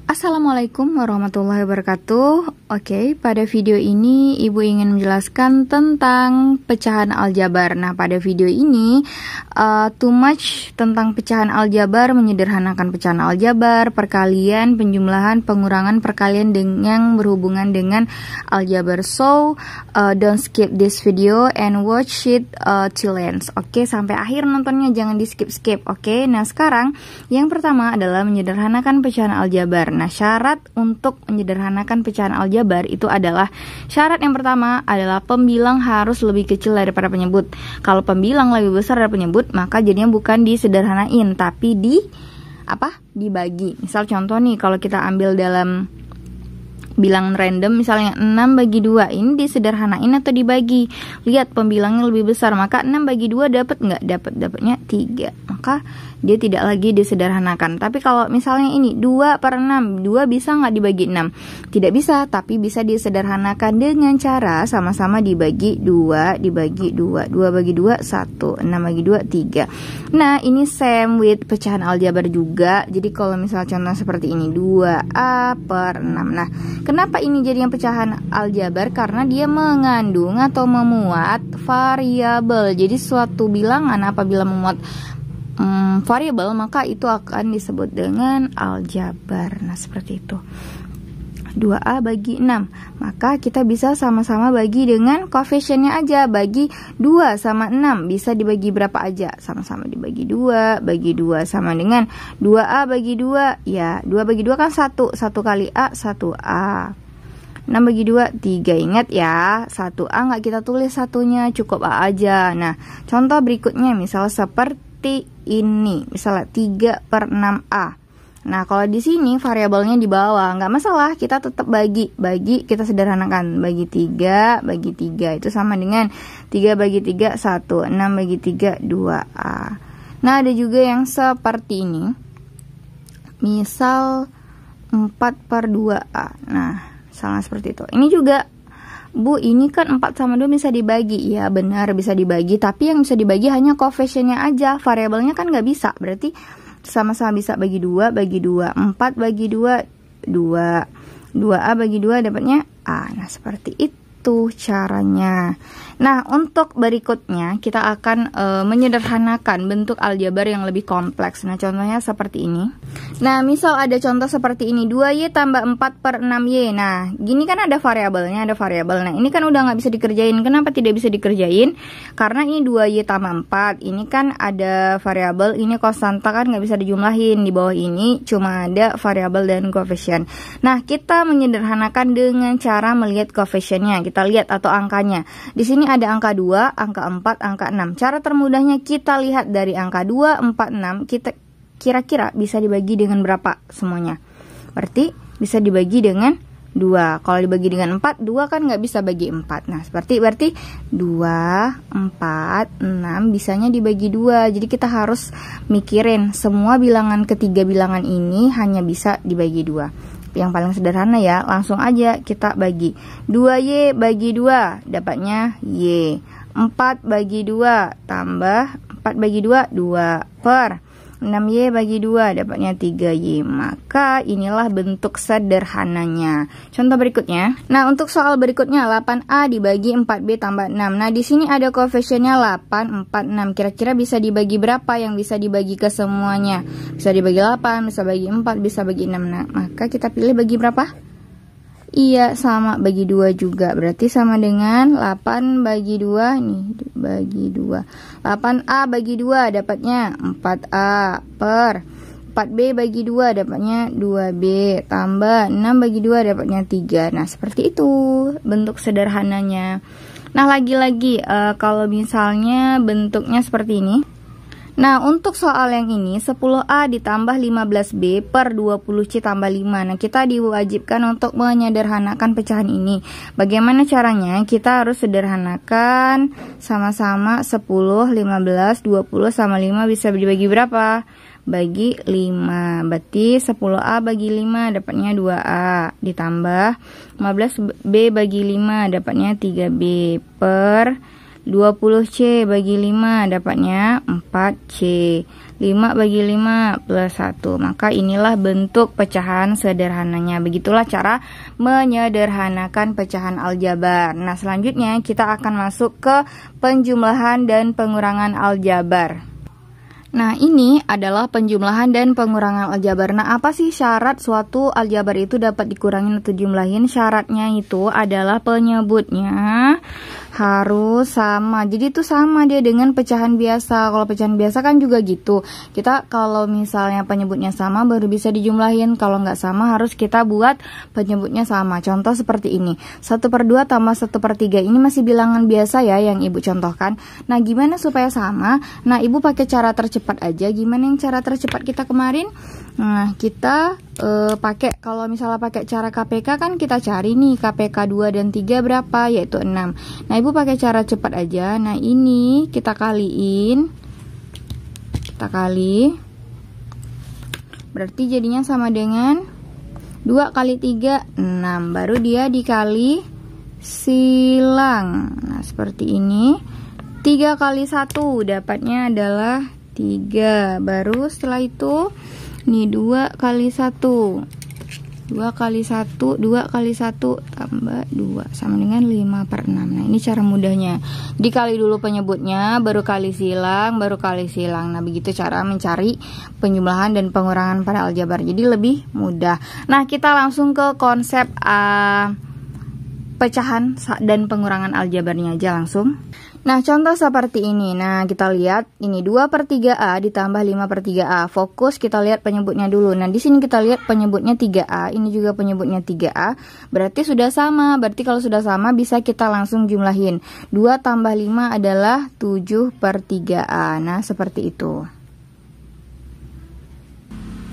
Assalamualaikum warahmatullahi wabarakatuh. Oke, pada video ini Ibu ingin menjelaskan tentang pecahan aljabar. Nah, pada video ini too much tentang pecahan aljabar, menyederhanakan pecahan aljabar, perkalian, penjumlahan, pengurangan, perkalian yang berhubungan dengan aljabar. So, don't skip this video and watch it till end. Oke, sampai akhir nontonnya, jangan di skip-skip. Oke, nah sekarang yang pertama adalah menyederhanakan pecahan aljabar. Nah, syarat untuk menyederhanakan pecahan aljabar itu adalah syarat yang pertama adalah pembilang harus lebih kecil daripada penyebut. Kalau pembilang lebih besar dari penyebut, maka jadinya bukan disederhanain, tapi dibagi. Misal contoh nih, kalau kita ambil dalam bilangan random, misalnya 6 bagi 2, ini disederhanain atau dibagi? Lihat pembilangnya lebih besar, maka 6 bagi 2 dapat nggak? Dapatnya 3, maka dia tidak lagi disederhanakan. Tapi kalau misalnya ini 2/6, 2 bisa nggak dibagi 6? Tidak bisa, tapi bisa disederhanakan dengan cara sama-sama dibagi 2, dibagi 2, 2 bagi 2, 1, 6 bagi 2, 3. Nah, ini same with pecahan aljabar juga. Jadi kalau misal contoh seperti ini, 2A/6. Nah, kenapa ini jadi yang pecahan aljabar? Karena dia mengandung atau memuat variabel. Jadi suatu bilangan apabila memuat variabel, maka itu akan disebut dengan aljabar. Nah, seperti itu. 2A bagi 6, maka kita bisa sama-sama bagi dengan koefisiennya aja. Bagi 2 sama 6 bisa dibagi berapa aja? Sama-sama dibagi 2, bagi 2 sama dengan 2A bagi 2. Ya, 2 bagi 2 kan 1 kali A, 1A. 6 bagi 2, 3. Ingat ya, 1A nggak kita tulis satunya, cukup A aja. Nah, contoh berikutnya misal seperti ini, misalnya 3/6A. Nah, kalau di sini variabelnya di bawah, nggak masalah, kita tetap bagi kita sederhanakan, bagi 3 itu sama dengan 3 bagi 3, 1, 6 bagi 3, 2A. Nah, ada juga yang seperti ini, misal 4/2A. Nah, misalnya seperti itu. Ini juga, Bu, ini kan 4 sama 2 bisa dibagi. Ya benar, bisa dibagi, tapi yang bisa dibagi hanya koefisiennya aja, variabelnya kan nggak bisa. Berarti sama-sama bisa bagi 2, 4 bagi 2, 2A bagi 2 dapatnya A. Nah, seperti itu caranya. Nah, untuk berikutnya kita akan menyederhanakan bentuk aljabar yang lebih kompleks. Nah, contohnya seperti ini. Nah, misal ada contoh seperti ini, 2Y tambah 4/6Y. Nah, gini kan ada variabelnya, ada variabel. Nah, ini kan udah nggak bisa dikerjain. Kenapa tidak bisa dikerjain? Karena ini 2Y tambah 4. Ini kan ada variabel, ini konstanta kan nggak bisa dijumlahin. Di bawah ini cuma ada variabel dan koefisien. Nah, kita menyederhanakan dengan cara melihat koefisiennya. Kita lihat atau angkanya. Di sini ada angka 2, angka 4, angka 6. Cara termudahnya kita lihat dari angka 2, 4, 6, kita kira-kira bisa dibagi dengan berapa semuanya? Berarti bisa dibagi dengan 2. Kalau dibagi dengan 4, 2 kan nggak bisa bagi 4. Nah, berarti 2, 4, 6 bisanya dibagi 2. Jadi kita harus mikirin semua bilangan, ketiga bilangan ini hanya bisa dibagi 2. Yang paling sederhana ya, langsung aja kita bagi. 2Y bagi 2 dapatnya Y. 4 bagi 2 tambah 4 bagi 2, 2 per 6Y bagi 2 dapatnya 3Y. Maka inilah bentuk sederhananya. Contoh berikutnya. Nah, untuk soal berikutnya 8A dibagi 4B tambah 6. Nah, di sini ada koefisiennya 8, 4, 6. Kira-kira bisa dibagi berapa yang bisa dibagi ke semuanya? Bisa dibagi 8, bisa bagi 4, bisa bagi 6. Nah, maka kita pilih bagi berapa? Iya, sama bagi 2 juga. Berarti sama dengan 8 bagi 2 nih, bagi 2. 8A bagi 2 dapatnya 4A per 4B bagi 2 dapatnya 2B tambah 6 bagi 2 dapatnya 3. Nah, seperti itu bentuk sederhananya. Nah, lagi-lagi kalau misalnya bentuknya seperti ini. Nah, untuk soal yang ini 10A ditambah 15B per 20C tambah 5. Nah, kita diwajibkan untuk menyederhanakan pecahan ini. Bagaimana caranya? Kita harus sederhanakan sama-sama 10, 15, 20 sama 5 bisa dibagi berapa? Bagi 5. Berarti 10A bagi 5 dapatnya 2A ditambah 15B bagi 5 dapatnya 3B per 20C bagi 5 dapatnya 4C. 5 bagi 5 plus 1. Maka inilah bentuk pecahan sederhananya. Begitulah cara menyederhanakan pecahan aljabar. Nah, selanjutnya kita akan masuk ke penjumlahan dan pengurangan aljabar. Nah, ini adalah penjumlahan dan pengurangan aljabar. Nah, apa sih syarat suatu aljabar itu dapat dikurangin atau jumlahin? Syaratnya itu adalah penyebutnya harus sama. Jadi itu sama dia dengan pecahan biasa. Kalau pecahan biasa kan juga gitu. Kita kalau misalnya penyebutnya sama baru bisa dijumlahin. Kalau nggak sama harus kita buat penyebutnya sama. Contoh seperti ini. 1/2 tambah 1/3. Ini masih bilangan biasa ya yang Ibu contohkan. Nah, gimana supaya sama? Nah, Ibu pakai cara tercepat aja. Gimana yang cara tercepat kita kemarin? Nah, kita pakai, kalau misalnya pakai cara KPK kan kita cari nih KPK 2 dan 3 berapa, yaitu 6. Nah, Ibu pakai cara cepat aja. Nah, ini kita kaliin, kita kali, berarti jadinya sama dengan 2 kali 3 6, baru dia dikali silang. Nah, seperti ini. 3 kali 1 dapatnya adalah 3. Baru setelah itu nih 2 kali 1. 2 kali 1, 2 kali 1 tambah 2 sama dengan 5/6. Nah, ini cara mudahnya. Dikali dulu penyebutnya, baru kali silang, baru kali silang. Nah, begitu cara mencari penjumlahan dan pengurangan pada aljabar. Jadi lebih mudah. Nah, kita langsung ke konsep pecahan dan pengurangan aljabarnya aja langsung. Nah, contoh seperti ini. Nah, kita lihat ini 2/3A ditambah 5/3A. Fokus kita lihat penyebutnya dulu. Nah, di sini kita lihat penyebutnya 3A, ini juga penyebutnya 3A. Berarti sudah sama. Berarti kalau sudah sama bisa kita langsung jumlahin. 2 tambah 5 adalah 7/3A. Nah, seperti itu.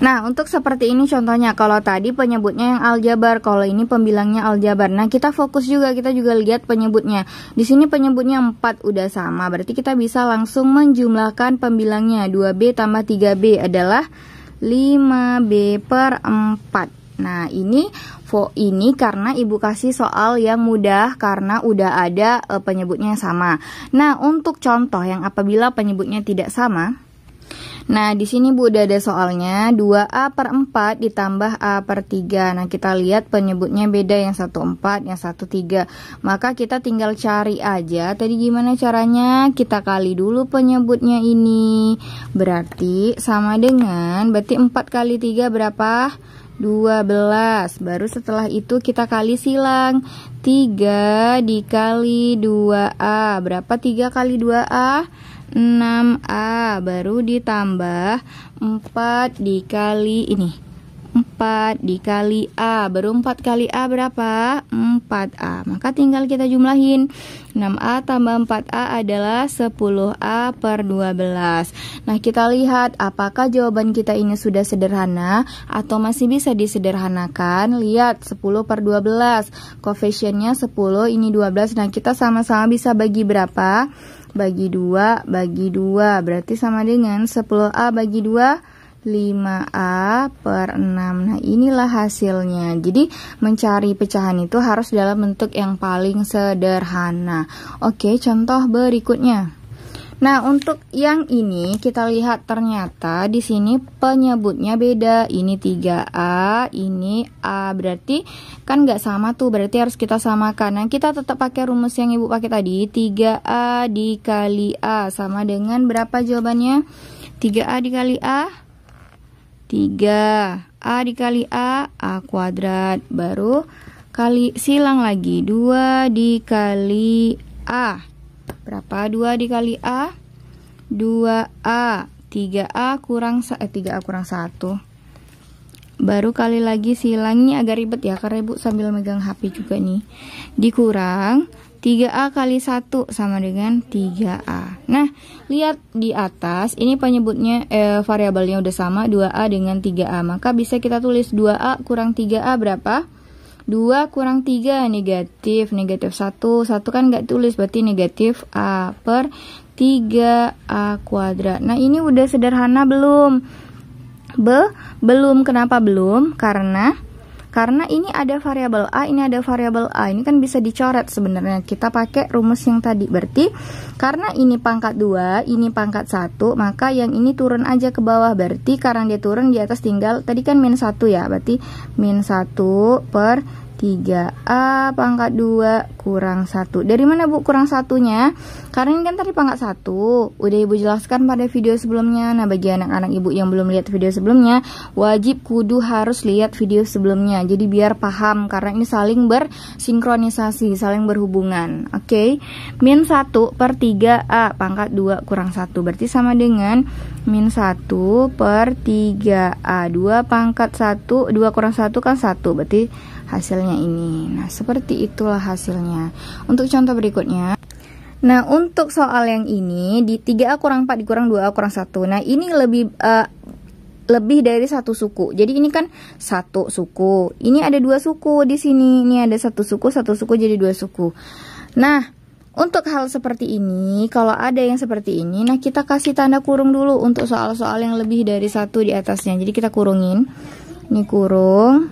Nah, untuk seperti ini contohnya. Kalau tadi penyebutnya yang aljabar, kalau ini pembilangnya aljabar. Nah, kita fokus juga, kita juga lihat penyebutnya. Di sini penyebutnya 4 udah sama. Berarti kita bisa langsung menjumlahkan pembilangnya. 2B tambah 3B adalah 5B/4. Nah, ini karena Ibu kasih soal yang mudah karena udah ada penyebutnya yang sama. Nah, untuk contoh yang apabila penyebutnya tidak sama, nah, di sini Bu udah ada soalnya 2A/4 ditambah A/3. Nah, kita lihat penyebutnya beda, yang 1 4, yang 1 3. Maka kita tinggal cari aja. Tadi gimana caranya? Kita kali dulu penyebutnya ini. Berarti sama dengan, berarti 4 kali 3 berapa? 12. Baru setelah itu kita kali silang. 3 dikali 2A. Berapa 3 kali 2A? 6A. Baru ditambah 4 dikali ini, 4 dikali A. Baru 4 kali A berapa? 4A. Maka tinggal kita jumlahin. 6A tambah 4A adalah 10A/12. Nah, kita lihat apakah jawaban kita ini sudah sederhana atau masih bisa disederhanakan. Lihat 10/12. Koefisiennya 10, ini 12. Nah, kita sama-sama bisa bagi berapa? Bagi 2, bagi 2. Berarti sama dengan 10A bagi 2, 5A/6. Nah, inilah hasilnya. Jadi, mencari pecahan itu harus dalam bentuk yang paling sederhana. Oke, contoh berikutnya. Nah, untuk yang ini kita lihat ternyata di sini penyebutnya beda. Ini 3A, ini A. Berarti kan nggak sama tuh, berarti harus kita samakan. Nah, kita tetap pakai rumus yang Ibu pakai tadi. 3A dikali A sama dengan berapa jawabannya? 3A dikali A, 3A dikali A kuadrat. Baru kali silang lagi, 2 dikali A. Berapa 2 dikali A? 2A. 3A kurang 1. Baru kali lagi silangnya agak ribet ya, karena Ibu sambil megang HP juga nih. Dikurang 3A kali 1 sama dengan 3A. Nah, lihat di atas, ini penyebutnya variabelnya udah sama, 2A dengan 3A. Maka bisa kita tulis 2A kurang 3A berapa? 2 kurang 3 negatif 1 kan nggak tulis, berarti negatif A/3A kuadrat. Nah, ini udah sederhana belum? Belum. Kenapa belum? Karena Karena ini ada variabel A, ini ada variabel A. Ini kan bisa dicoret sebenarnya. Kita pakai rumus yang tadi. Berarti karena ini pangkat 2, ini pangkat 1, maka yang ini turun aja ke bawah. Berarti karena dia turun, di atas tinggal, tadi kan min 1 ya. Berarti min 1 per 3A pangkat 2 kurang 1. Dari mana Bu kurang 1-nya? Karena ini kan tadi pangkat 1. Udah Ibu jelaskan pada video sebelumnya. Nah, bagi anak-anak Ibu yang belum lihat video sebelumnya, wajib kudu harus lihat video sebelumnya. Jadi biar paham, karena ini saling bersinkronisasi, saling berhubungan. Oke. Min 1 per 3A pangkat 2 kurang 1. Berarti sama dengan min 1 per 3A. 2 pangkat 1, 2 kurang 1 kan 1. Berarti hasilnya ini. Nah, seperti itulah hasilnya. Untuk contoh berikutnya. Nah, untuk soal yang ini di 3A kurang 4 dikurang 2A kurang 1. Nah, ini lebih dari satu suku. Jadi ini kan satu suku. Ini ada dua suku di sini. Ini ada satu suku jadi dua suku. Nah, untuk hal seperti ini, kalau ada yang seperti ini, nah kita kasih tanda kurung dulu untuk soal-soal yang lebih dari satu di atasnya. Jadi kita kurungin. Ini kurung,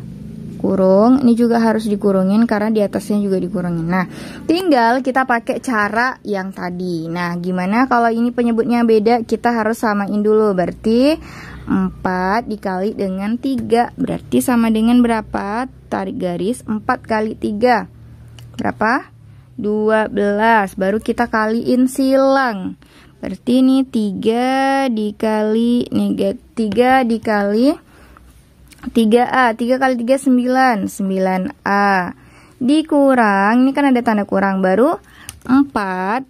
ini juga harus dikurungin karena di atasnya juga dikurungin. Nah, tinggal kita pakai cara yang tadi. Nah, gimana kalau ini penyebutnya beda? Kita harus samain dulu. Berarti 4 dikali dengan 3. Berarti sama dengan berapa? Tarik garis, 4 kali 3. Berapa? 12. Baru kita kaliin silang. Berarti ini 3 dikali 3A, 3 kali 3 9, 9A dikurang, ini kan ada tanda kurang, baru 4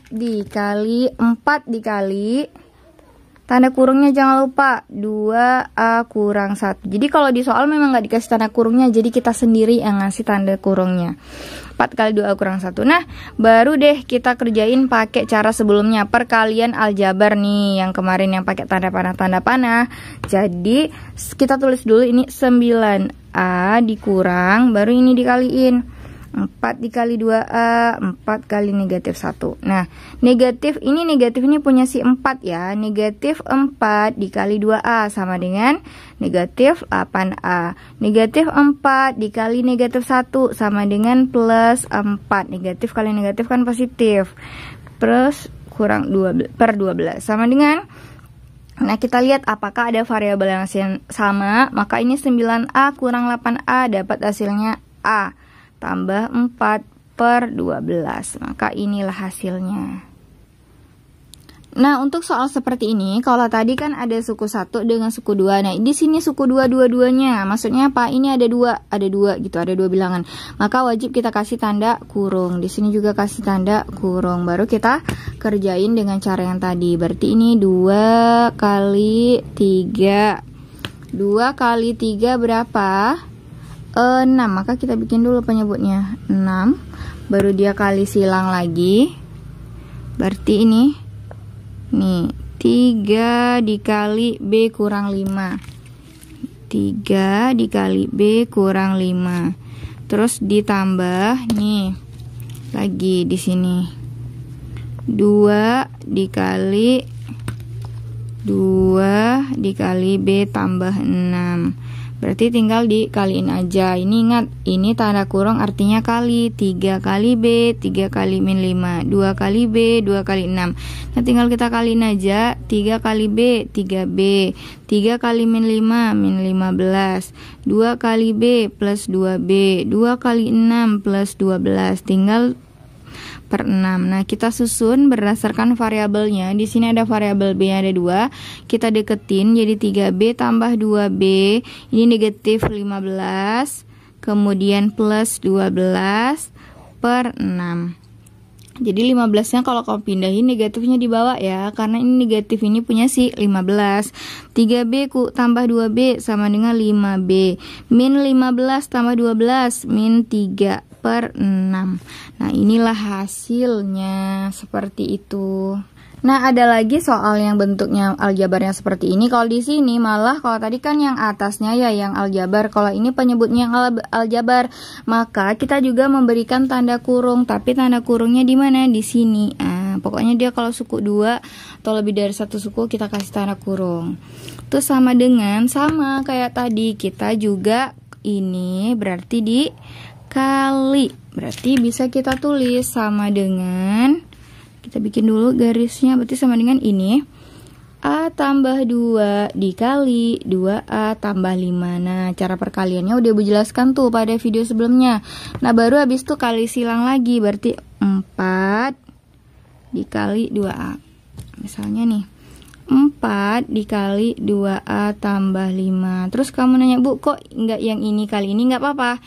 dikali tanda kurungnya jangan lupa 2A kurang 1. Jadi kalau di soal memang nggak dikasih tanda kurungnya, jadi kita sendiri yang ngasih tanda kurungnya. 4 kali 2A kurang 1. Nah, baru deh kita kerjain pakai cara sebelumnya, perkalian aljabar nih, yang kemarin yang pakai tanda panah. Jadi kita tulis dulu ini 9A dikurang, baru ini dikaliin 4 dikali 2A, 4 kali negatif 1. Nah, negatif ini punya si 4 ya. Negatif 4 dikali 2A sama dengan negatif 8A. Negatif 4 dikali negatif 1 sama dengan plus 4. Negatif kali negatif kan positif. Plus kurang 12 per 12 sama dengan, nah kita lihat apakah ada variabel yang sama. Maka ini 9A kurang 8A dapat hasilnya A tambah 4 per 12. Maka inilah hasilnya. Nah, untuk soal seperti ini, kalau tadi kan ada suku 1 dengan suku 2. Nah, di sini suku 2 dua-duanya. Maksudnya apa? Ini ada dua gitu, ada dua bilangan. Maka wajib kita kasih tanda kurung. Di sini juga kasih tanda kurung. Baru kita kerjain dengan cara yang tadi. Berarti ini 2 kali 3. 2 kali 3 berapa? 6. Maka kita bikin dulu penyebutnya 6. Baru dia kali silang lagi. Berarti ini nih 3 dikali B kurang 5. 3 dikali B kurang 5. Terus ditambah nih lagi di sini 2 dikali B tambah 6. Berarti tinggal dikaliin aja. Ini ingat, ini tanda kurung artinya kali. 3 kali B, 3 kali min 5. 2 kali B, 2 kali 6. Nah, tinggal kita kaliin aja. 3 kali B, 3B. 3 kali min 5, min 15. 2 kali B plus 2B. 2 kali 6 plus 12. Tinggal per 6. Nah, kita susun berdasarkan variabelnya. Di sini ada variabel B yang ada 2. Kita deketin jadi 3B tambah 2B. Ini negatif 15. Kemudian plus 12 per 6. Jadi 15-nya kalau kamu pindahin negatifnya di bawah ya. Karena ini negatif ini punya si 15. 3B tambah 2B sama dengan 5B. Min 15 tambah 12 min 3 per 6. Nah, inilah hasilnya seperti itu. Nah, ada lagi soal yang bentuknya aljabarnya seperti ini. Kalau di sini malah, kalau tadi kan yang atasnya ya yang aljabar, kalau ini penyebutnya yang aljabar, maka kita juga memberikan tanda kurung. Tapi tanda kurungnya di mana? Di sini. Pokoknya dia kalau suku 2 atau lebih dari satu suku kita kasih tanda kurung. Itu sama dengan, sama kayak tadi, kita juga ini berarti dikali. Berarti bisa kita tulis sama dengan, kita bikin dulu garisnya, berarti sama dengan ini. A tambah 2 dikali 2A tambah 5. Nah, cara perkaliannya udah Ibu jelaskan tuh pada video sebelumnya. Nah, baru habis itu kali silang lagi, berarti 4 dikali 2A. Misalnya nih, 4 dikali 2A tambah 5. Terus kamu nanya, Bu, kok nggak yang ini kali ini? Nggak apa-apa.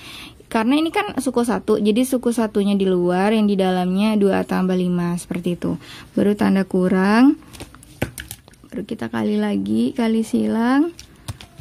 Karena ini kan suku 1, jadi suku satunya di luar, yang di dalamnya 2A tambah 5. Seperti itu. Baru tanda kurang. Baru kita kali lagi, kali silang,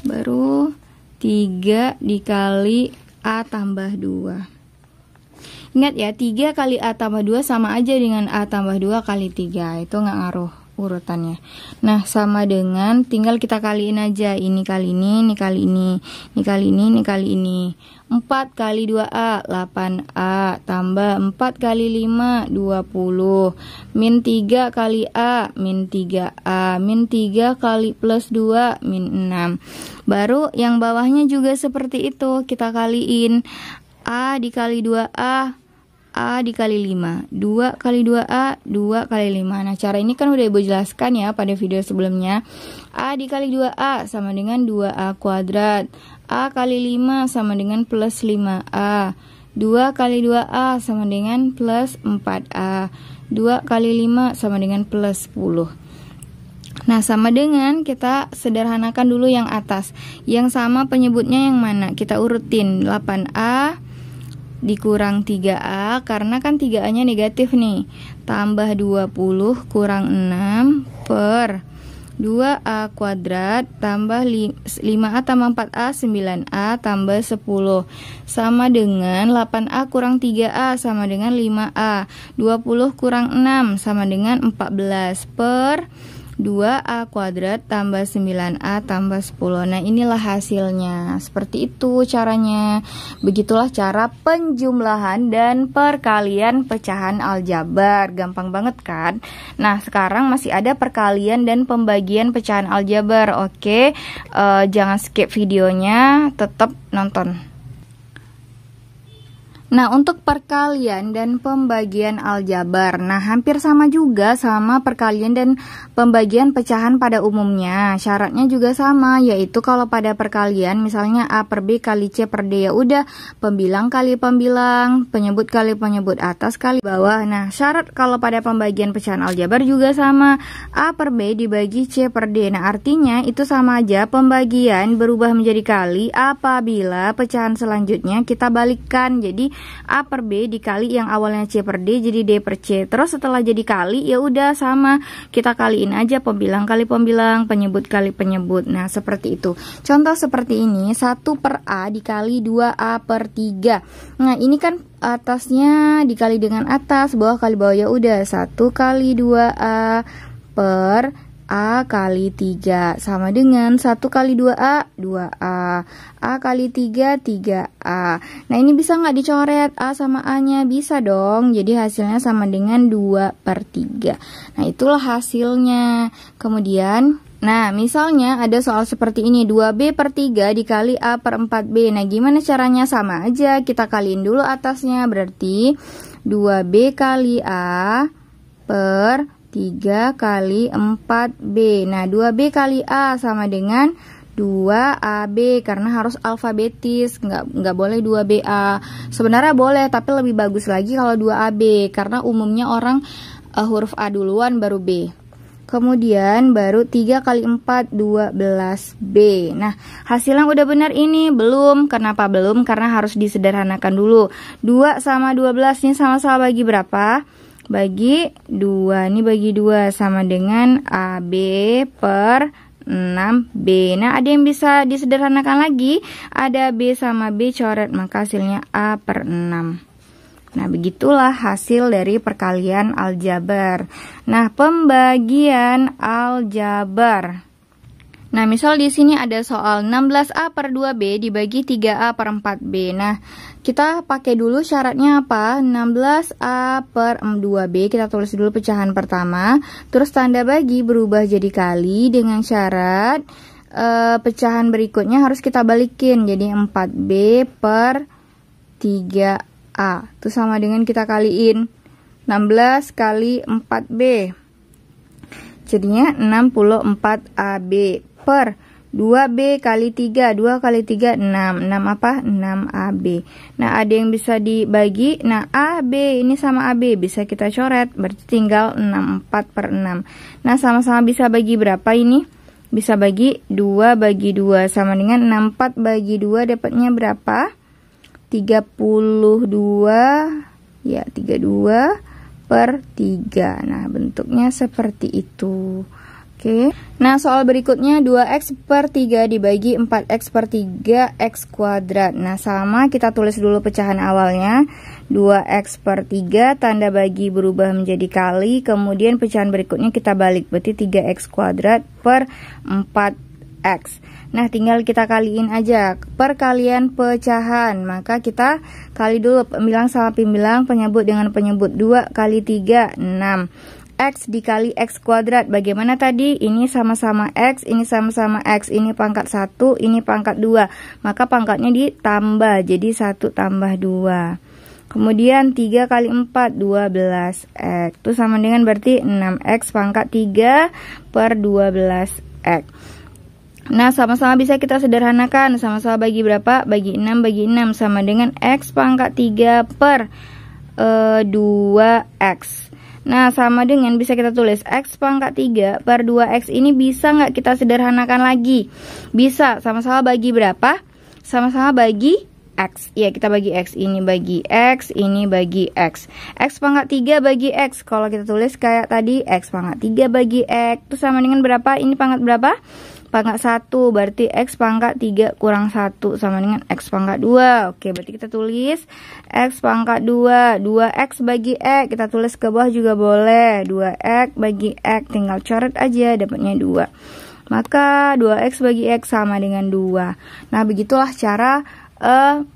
baru 3 dikali A tambah 2. Ingat ya, 3 kali A tambah 2 sama aja dengan A tambah 2 kali 3. Itu nggak ngaruh urutannya. Nah, sama dengan, tinggal kita kaliin aja. Ini kali ini kali ini. Ini kali ini kali ini. 4 kali 2A, 8A, tambah 4 kali 5, 20. Min 3 kali A, min 3A, min 3 kali plus 2, min 6. Baru yang bawahnya juga seperti itu, kita kaliin. A dikali 2A, A dikali 5, 2 kali 2A, 2 kali 5. Nah, cara ini kan udah Ibu jelaskan ya pada video sebelumnya. A dikali 2A sama dengan 2A kuadrat. A kali 5 sama dengan plus 5A. 2 kali 2A sama dengan plus 4A. 2 kali 5 sama dengan plus 10. Nah, sama dengan, kita sederhanakan dulu yang atas. Yang sama penyebutnya yang mana? Kita urutin. 8A dikurang 3A, karena kan 3A-nya negatif nih. Tambah 20 kurang 6 per 2A kuadrat tambah 5A tambah 4A, 9A tambah 10. Sama dengan 8A kurang 3A sama dengan 5A. 20 kurang 6 sama dengan 14 per 2A kuadrat tambah 9A tambah 10. Nah, inilah hasilnya. Seperti itu caranya. Begitulah cara penjumlahan dan perkalian pecahan aljabar. Gampang banget kan? Nah, sekarang masih ada perkalian dan pembagian pecahan aljabar. Oke, jangan skip videonya, tetap nonton. Nah, untuk perkalian dan pembagian aljabar, nah hampir sama juga sama perkalian dan pembagian pecahan pada umumnya. Syaratnya juga sama, yaitu kalau pada perkalian misalnya A per B kali C per D, ya udah pembilang kali pembilang, penyebut kali penyebut atas kali bawah. Nah, syarat kalau pada pembagian pecahan aljabar juga sama, A per B dibagi C per D. Nah, artinya itu sama aja, pembagian berubah menjadi kali apabila pecahan selanjutnya kita balikkan. Jadi A per B dikali yang awalnya C per D jadi D per C. Terus setelah jadi kali, ya udah sama, kita kaliin aja pembilang kali pembilang, penyebut kali penyebut. Nah, seperti itu. Contoh seperti ini, 1 per A dikali 2A per 3. Nah, ini kan atasnya dikali dengan atas, bawah kali bawah, ya udah 1 kali 2A per A kali 3 sama dengan 1 kali 2A, 2A. A kali 3, 3A. Nah, ini bisa nggak dicoret A sama A-nya? Bisa dong. Jadi hasilnya sama dengan 2 per 3. Nah, itulah hasilnya. Kemudian, nah, misalnya ada soal seperti ini, 2B per 3 dikali A per 4B. Nah, gimana caranya? Sama aja, kita kaliin dulu atasnya. Berarti 2B kali A per 3 kali 4B. Nah, 2B kali A sama dengan 2AB, karena harus alfabetis, nggak boleh 2BA. Sebenarnya boleh, tapi lebih bagus lagi kalau 2AB, karena umumnya orang huruf A duluan baru B. Kemudian baru 3 kali 4, 12B. Nah, hasilnya udah benar ini? Belum. Kenapa belum? Karena harus disederhanakan dulu. 2 sama 12 ini sama-sama bagi berapa? Bagi 2, ini bagi 2 sama dengan AB per 6B. Nah, ada yang bisa disederhanakan lagi, ada B sama B coret, maka hasilnya A per 6. Nah, begitulah hasil dari perkalian aljabar. Nah, pembagian aljabar. Nah, misal di sini ada soal 16A per 2B dibagi 3A per 4B. Nah, kita pakai dulu syaratnya apa? 16A per 2B, kita tulis dulu pecahan pertama. Terus tanda bagi berubah jadi kali dengan syarat pecahan berikutnya harus kita balikin. Jadi 4B per 3A itu sama dengan kita kaliin 16 kali 4B, jadinya 64AB per 2B kali 3, 2 kali 3 6, 6 apa? 6AB. Nah, ada yang bisa dibagi. Nah, AB ini sama AB bisa kita coret, berarti tinggal 64 per 6. Nah, sama-sama bisa bagi berapa ini? Bisa bagi 2 bagi 2, sama dengan 64 bagi 2 dapatnya berapa? 32, ya 32 per 3. Nah, bentuknya seperti itu. Oke. Nah, soal berikutnya 2x per 3 dibagi 4x per 3x kuadrat. Nah, sama kita tulis dulu pecahan awalnya. 2x per 3 tanda bagi berubah menjadi kali, kemudian pecahan berikutnya kita balik, berarti 3x kuadrat per 4x. Nah, tinggal kita kaliin aja perkalian pecahan. Maka kita kali dulu pembilang sama pembilang, penyebut dengan penyebut. 2 kali 3 6. X dikali X kuadrat. Bagaimana tadi? Ini sama-sama X, ini sama-sama X. Ini pangkat 1, ini pangkat 2. Maka pangkatnya ditambah, jadi 1 tambah 2. Kemudian 3 kali 4, 12X. Itu sama dengan berarti 6X pangkat 3 per 12X. Nah, sama-sama bisa kita sederhanakan. Sama-sama bagi berapa? Bagi 6 bagi 6 sama dengan X pangkat 3 per 2X. Nah, sama dengan bisa kita tulis X pangkat 3 per 2X. Ini bisa nggak kita sederhanakan lagi? Bisa. Sama-sama bagi berapa? Sama-sama bagi X. Ya, kita bagi X. Ini bagi X, ini bagi X. X pangkat 3 bagi X. Kalau kita tulis kayak tadi, X pangkat 3 bagi X. Itu sama dengan berapa? Ini pangkat berapa? Pangkat 1, berarti X pangkat 3 kurang 1 sama dengan X pangkat 2. Oke, berarti kita tulis X pangkat 2, 2X bagi X. Kita tulis ke bawah juga boleh, 2X bagi X. Tinggal coret aja, dapatnya 2. Maka 2X bagi X sama dengan 2. Nah, begitulah cara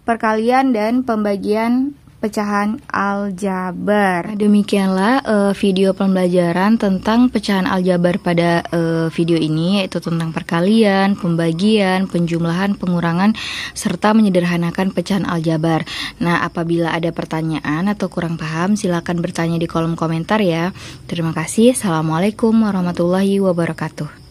perkalian dan pembagian pecahan aljabar. Demikianlah video pembelajaran tentang pecahan aljabar pada video ini, yaitu tentang perkalian, pembagian, penjumlahan, pengurangan, serta menyederhanakan pecahan aljabar. Nah, apabila ada pertanyaan atau kurang paham, silakan bertanya di kolom komentar ya. Terima kasih. Assalamualaikum warahmatullahi wabarakatuh.